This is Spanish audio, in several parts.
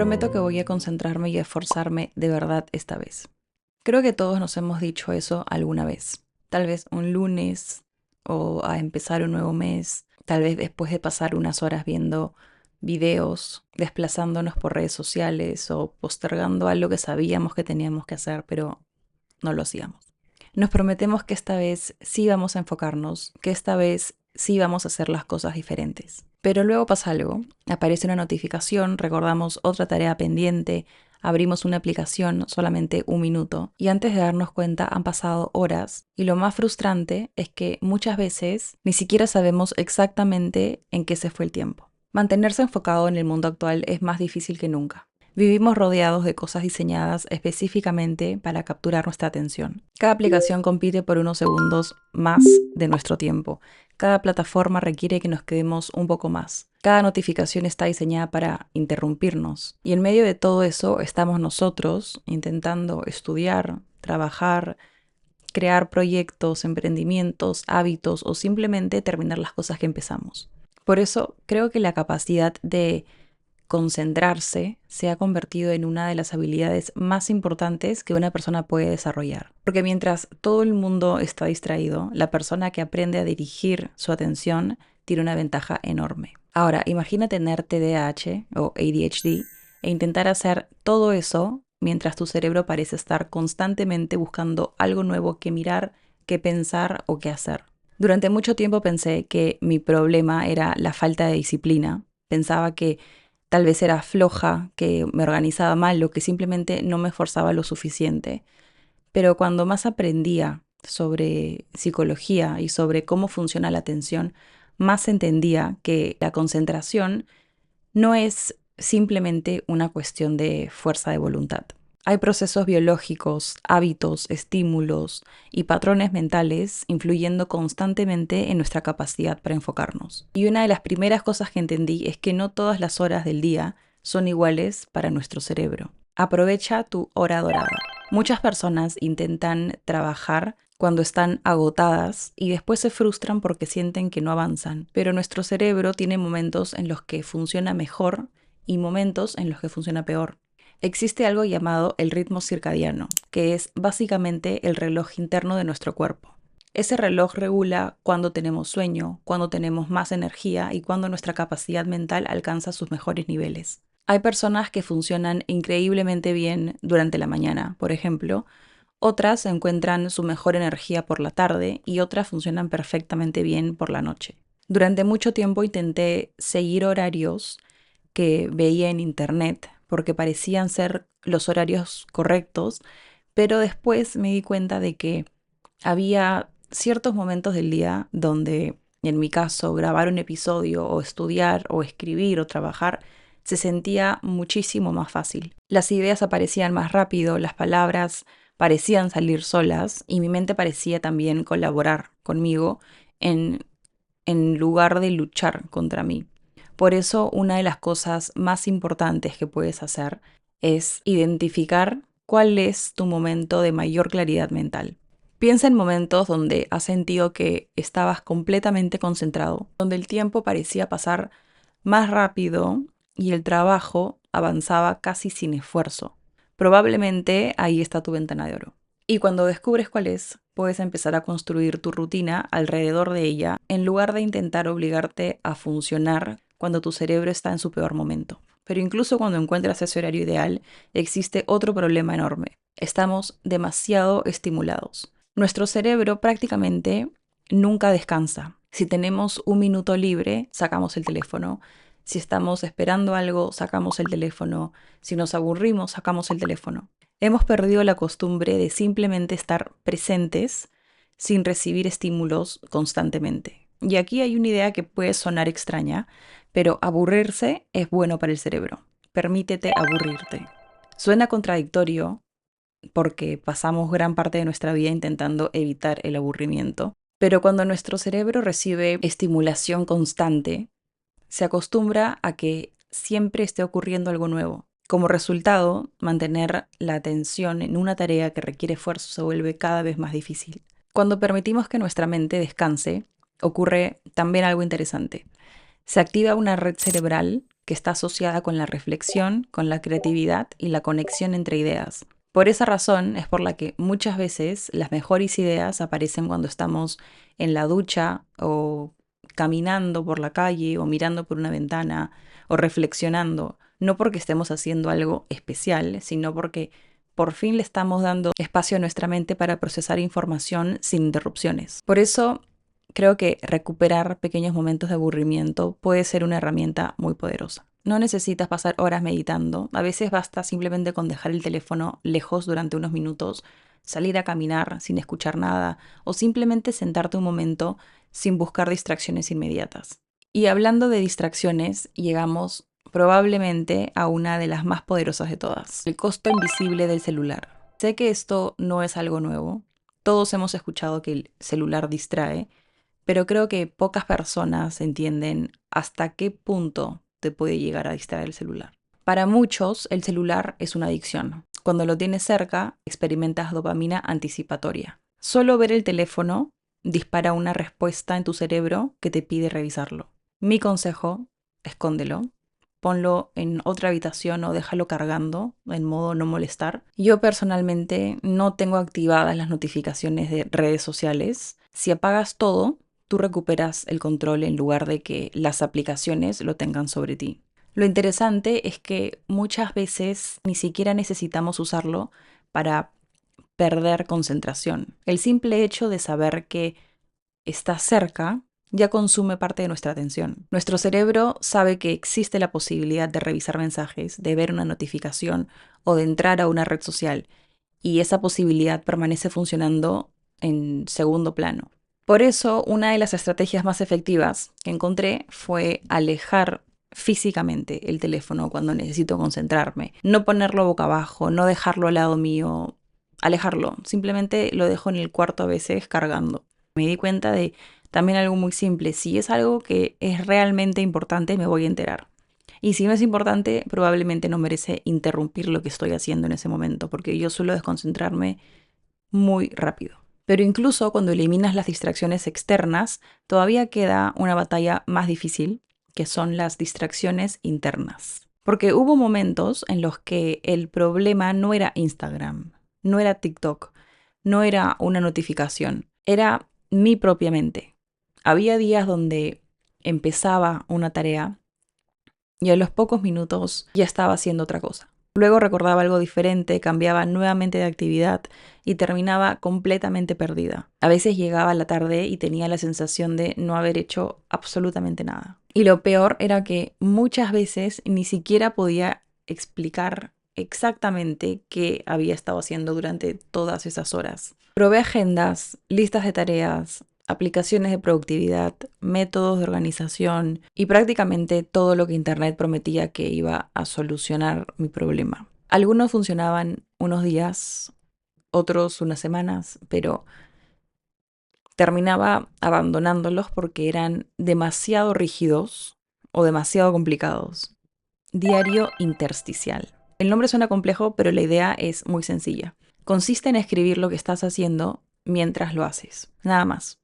prometo que voy a concentrarme y a esforzarme de verdad esta vez. Creo que todos nos hemos dicho eso alguna vez. Tal vez un lunes o a empezar un nuevo mes, tal vez después de pasar unas horas viendo videos, desplazándonos por redes sociales o postergando algo que sabíamos que teníamos que hacer, pero no lo hacíamos. Nos prometemos que esta vez sí vamos a enfocarnos, que esta vez sí vamos a hacer las cosas diferentes. Pero luego pasa algo, aparece una notificación, recordamos otra tarea pendiente, abrimos una aplicación solamente un minuto y antes de darnos cuenta han pasado horas y lo más frustrante es que muchas veces ni siquiera sabemos exactamente en qué se fue el tiempo. Mantenerse enfocado en el mundo actual es más difícil que nunca. Vivimos rodeados de cosas diseñadas específicamente para capturar nuestra atención. Cada aplicación compite por unos segundos más de nuestro tiempo. Cada plataforma requiere que nos quedemos un poco más. Cada notificación está diseñada para interrumpirnos. Y en medio de todo eso estamos nosotros intentando estudiar, trabajar, crear proyectos, emprendimientos, hábitos o simplemente terminar las cosas que empezamos. Por eso creo que la capacidad de concentrarse se ha convertido en una de las habilidades más importantes que una persona puede desarrollar. Porque mientras todo el mundo está distraído, la persona que aprende a dirigir su atención tiene una ventaja enorme. Ahora, imagina tener TDAH o ADHD e intentar hacer todo eso mientras tu cerebro parece estar constantemente buscando algo nuevo que mirar, que pensar o que hacer. Durante mucho tiempo pensé que mi problema era la falta de disciplina. Pensaba que tal vez era floja, que me organizaba mal o que simplemente no me esforzaba lo suficiente. Pero cuando más aprendía sobre psicología y sobre cómo funciona la atención, más entendía que la concentración no es simplemente una cuestión de fuerza de voluntad. Hay procesos biológicos, hábitos, estímulos y patrones mentales influyendo constantemente en nuestra capacidad para enfocarnos. Y una de las primeras cosas que entendí es que no todas las horas del día son iguales para nuestro cerebro. Aprovecha tu hora dorada. Muchas personas intentan trabajar cuando están agotadas y después se frustran porque sienten que no avanzan, pero nuestro cerebro tiene momentos en los que funciona mejor y momentos en los que funciona peor. Existe algo llamado el ritmo circadiano, que es básicamente el reloj interno de nuestro cuerpo. Ese reloj regula cuándo tenemos sueño, cuándo tenemos más energía y cuándo nuestra capacidad mental alcanza sus mejores niveles. Hay personas que funcionan increíblemente bien durante la mañana, por ejemplo. Otras encuentran su mejor energía por la tarde y otras funcionan perfectamente bien por la noche. Durante mucho tiempo intenté seguir horarios que veía en internet porque parecían ser los horarios correctos, pero después me di cuenta de que había ciertos momentos del día donde, en mi caso, grabar un episodio o estudiar o escribir o trabajar se sentía muchísimo más fácil. Las ideas aparecían más rápido, las palabras parecían salir solas y mi mente parecía también colaborar conmigo en, en lugar de luchar contra mí. Por eso, una de las cosas más importantes que puedes hacer es identificar cuál es tu momento de mayor claridad mental. Piensa en momentos donde has sentido que estabas completamente concentrado, donde el tiempo parecía pasar más rápido y el trabajo avanzaba casi sin esfuerzo. Probablemente ahí está tu ventana de oro. Y cuando descubres cuál es, puedes empezar a construir tu rutina alrededor de ella en lugar de intentar obligarte a funcionar cuando tu cerebro está en su peor momento. Pero incluso cuando encuentras ese horario ideal, existe otro problema enorme. Estamos demasiado estimulados. Nuestro cerebro prácticamente nunca descansa. Si tenemos un minuto libre, sacamos el teléfono. Si estamos esperando algo, sacamos el teléfono. Si nos aburrimos, sacamos el teléfono. Hemos perdido la costumbre de simplemente estar presentes sin recibir estímulos constantemente. Y aquí hay una idea que puede sonar extraña, pero aburrirse es bueno para el cerebro. Permítete aburrirte. Suena contradictorio porque pasamos gran parte de nuestra vida intentando evitar el aburrimiento, pero cuando nuestro cerebro recibe estimulación constante, se acostumbra a que siempre esté ocurriendo algo nuevo. Como resultado, mantener la atención en una tarea que requiere esfuerzo se vuelve cada vez más difícil. Cuando permitimos que nuestra mente descanse, ocurre también algo interesante. Se activa una red cerebral que está asociada con la reflexión, con la creatividad y la conexión entre ideas. Por esa razón es por la que muchas veces las mejores ideas aparecen cuando estamos en la ducha o caminando por la calle o mirando por una ventana o reflexionando, no porque estemos haciendo algo especial, sino porque por fin le estamos dando espacio a nuestra mente para procesar información sin interrupciones. Por eso creo que recuperar pequeños momentos de aburrimiento puede ser una herramienta muy poderosa. No necesitas pasar horas meditando, a veces basta simplemente con dejar el teléfono lejos durante unos minutos, salir a caminar sin escuchar nada o simplemente sentarte un momento sin buscar distracciones inmediatas. Y hablando de distracciones, llegamos probablemente a una de las más poderosas de todas, el costo invisible del celular. Sé que esto no es algo nuevo, todos hemos escuchado que el celular distrae, pero creo que pocas personas entienden hasta qué punto te puede llegar a distraer el celular. Para muchos, el celular es una adicción. Cuando lo tienes cerca, experimentas dopamina anticipatoria. Solo ver el teléfono dispara una respuesta en tu cerebro que te pide revisarlo. Mi consejo, escóndelo. Ponlo en otra habitación o déjalo cargando en modo no molestar. Yo personalmente no tengo activadas las notificaciones de redes sociales. Si apagas todo, tú recuperas el control en lugar de que las aplicaciones lo tengan sobre ti. Lo interesante es que muchas veces ni siquiera necesitamos usarlo para perder concentración. El simple hecho de saber que está cerca ya consume parte de nuestra atención. Nuestro cerebro sabe que existe la posibilidad de revisar mensajes, de ver una notificación o de entrar a una red social, y esa posibilidad permanece funcionando en segundo plano. Por eso, una de las estrategias más efectivas que encontré fue alejar físicamente el teléfono cuando necesito concentrarme. No ponerlo boca abajo, no dejarlo al lado mío, alejarlo. Simplemente lo dejo en el cuarto a veces cargando. Me di cuenta de también algo muy simple. Si es algo que es realmente importante, me voy a enterar. Y si no es importante, probablemente no merece interrumpir lo que estoy haciendo en ese momento, porque yo suelo desconcentrarme muy rápido. Pero incluso cuando eliminas las distracciones externas, todavía queda una batalla más difícil, que son las distracciones internas. Porque hubo momentos en los que el problema no era Instagram, no era TikTok, no era una notificación, era mi propia mente. Había días donde empezaba una tarea y a los pocos minutos ya estaba haciendo otra cosa. Luego recordaba algo diferente, cambiaba nuevamente de actividad y terminaba completamente perdida. A veces llegaba la tarde y tenía la sensación de no haber hecho absolutamente nada. Y lo peor era que muchas veces ni siquiera podía explicar exactamente qué había estado haciendo durante todas esas horas. Probé agendas, listas de tareas, aplicaciones de productividad, métodos de organización y prácticamente todo lo que Internet prometía que iba a solucionar mi problema. Algunos funcionaban unos días, otros unas semanas, pero terminaba abandonándolos porque eran demasiado rígidos o demasiado complicados. Diario intersticial. El nombre suena complejo, pero la idea es muy sencilla. Consiste en escribir lo que estás haciendo mientras lo haces. Nada más.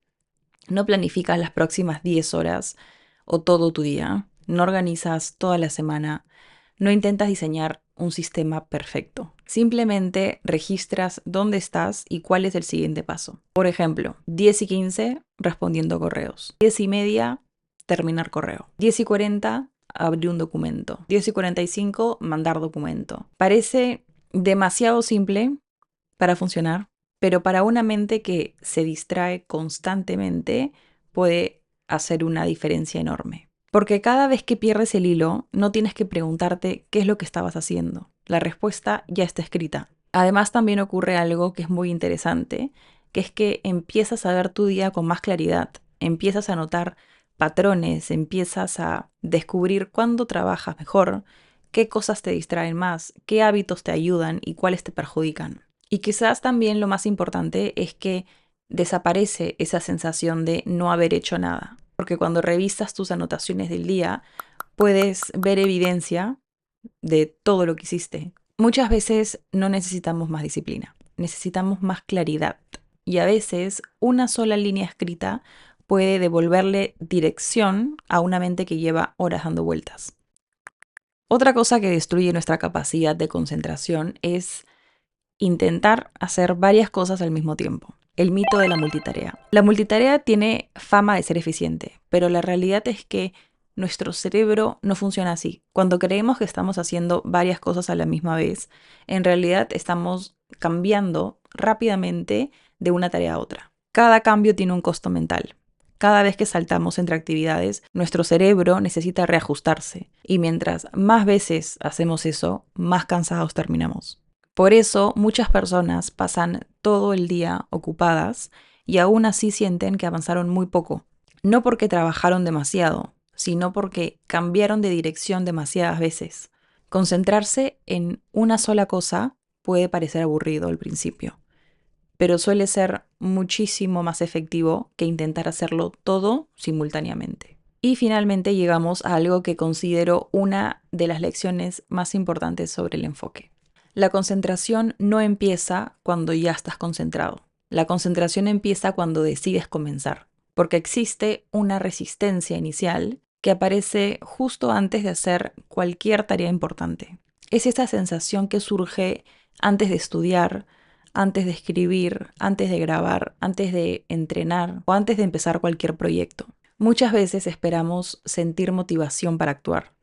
No planificas las próximas 10 horas o todo tu día. No organizas toda la semana. No intentas diseñar un sistema perfecto. Simplemente registras dónde estás y cuál es el siguiente paso. Por ejemplo, 10:15 respondiendo correos. 10:30 terminar correo. 10:40 abrir un documento. 10:45 mandar documento. Parece demasiado simple para funcionar, pero para una mente que se distrae constantemente puede hacer una diferencia enorme. Porque cada vez que pierdes el hilo, no tienes que preguntarte qué es lo que estabas haciendo. La respuesta ya está escrita. Además, también ocurre algo que es muy interesante, que es que empiezas a ver tu día con más claridad, empiezas a notar patrones, empiezas a descubrir cuándo trabajas mejor, qué cosas te distraen más, qué hábitos te ayudan y cuáles te perjudican. Y quizás también lo más importante es que desaparece esa sensación de no haber hecho nada. Porque cuando revisas tus anotaciones del día, puedes ver evidencia de todo lo que hiciste. Muchas veces no necesitamos más disciplina, necesitamos más claridad. Y a veces una sola línea escrita puede devolverle dirección a una mente que lleva horas dando vueltas. Otra cosa que destruye nuestra capacidad de concentración es intentar hacer varias cosas al mismo tiempo. El mito de la multitarea. La multitarea tiene fama de ser eficiente, pero la realidad es que nuestro cerebro no funciona así. Cuando creemos que estamos haciendo varias cosas a la misma vez, en realidad estamos cambiando rápidamente de una tarea a otra. Cada cambio tiene un costo mental. Cada vez que saltamos entre actividades, nuestro cerebro necesita reajustarse, y mientras más veces hacemos eso, más cansados terminamos. Por eso muchas personas pasan todo el día ocupadas y aún así sienten que avanzaron muy poco. No porque trabajaron demasiado, sino porque cambiaron de dirección demasiadas veces. Concentrarse en una sola cosa puede parecer aburrido al principio, pero suele ser muchísimo más efectivo que intentar hacerlo todo simultáneamente. Y finalmente llegamos a algo que considero una de las lecciones más importantes sobre el enfoque. La concentración no empieza cuando ya estás concentrado. La concentración empieza cuando decides comenzar, porque existe una resistencia inicial que aparece justo antes de hacer cualquier tarea importante. Es esa sensación que surge antes de estudiar, antes de escribir, antes de grabar, antes de entrenar o antes de empezar cualquier proyecto. Muchas veces esperamos sentir motivación para actuar,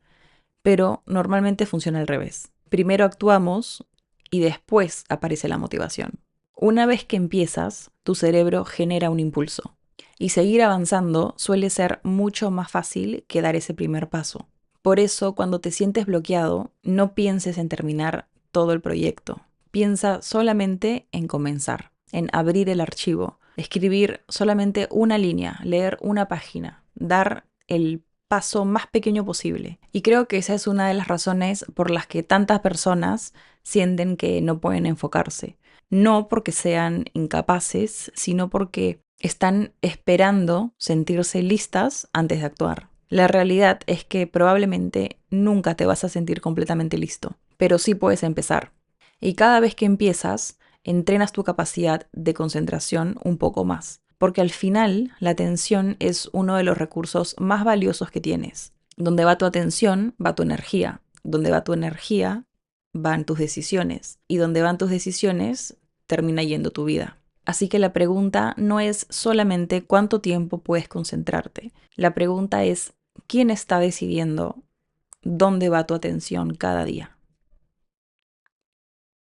pero normalmente funciona al revés. Primero actuamos y después aparece la motivación. Una vez que empiezas, tu cerebro genera un impulso. Y seguir avanzando suele ser mucho más fácil que dar ese primer paso. Por eso, cuando te sientes bloqueado, no pienses en terminar todo el proyecto. Piensa solamente en comenzar, en abrir el archivo, escribir solamente una línea, leer una página, dar el paso más pequeño posible. Y creo que esa es una de las razones por las que tantas personas sienten que no pueden enfocarse. No porque sean incapaces, sino porque están esperando sentirse listas antes de actuar. La realidad es que probablemente nunca te vas a sentir completamente listo, pero sí puedes empezar. Y cada vez que empiezas, entrenas tu capacidad de concentración un poco más, porque al final la atención es uno de los recursos más valiosos que tienes. Donde va tu atención, va tu energía. Donde va tu energía, van tus decisiones. Y donde van tus decisiones, termina yendo tu vida. Así que la pregunta no es solamente cuánto tiempo puedes concentrarte. La pregunta es quién está decidiendo dónde va tu atención cada día.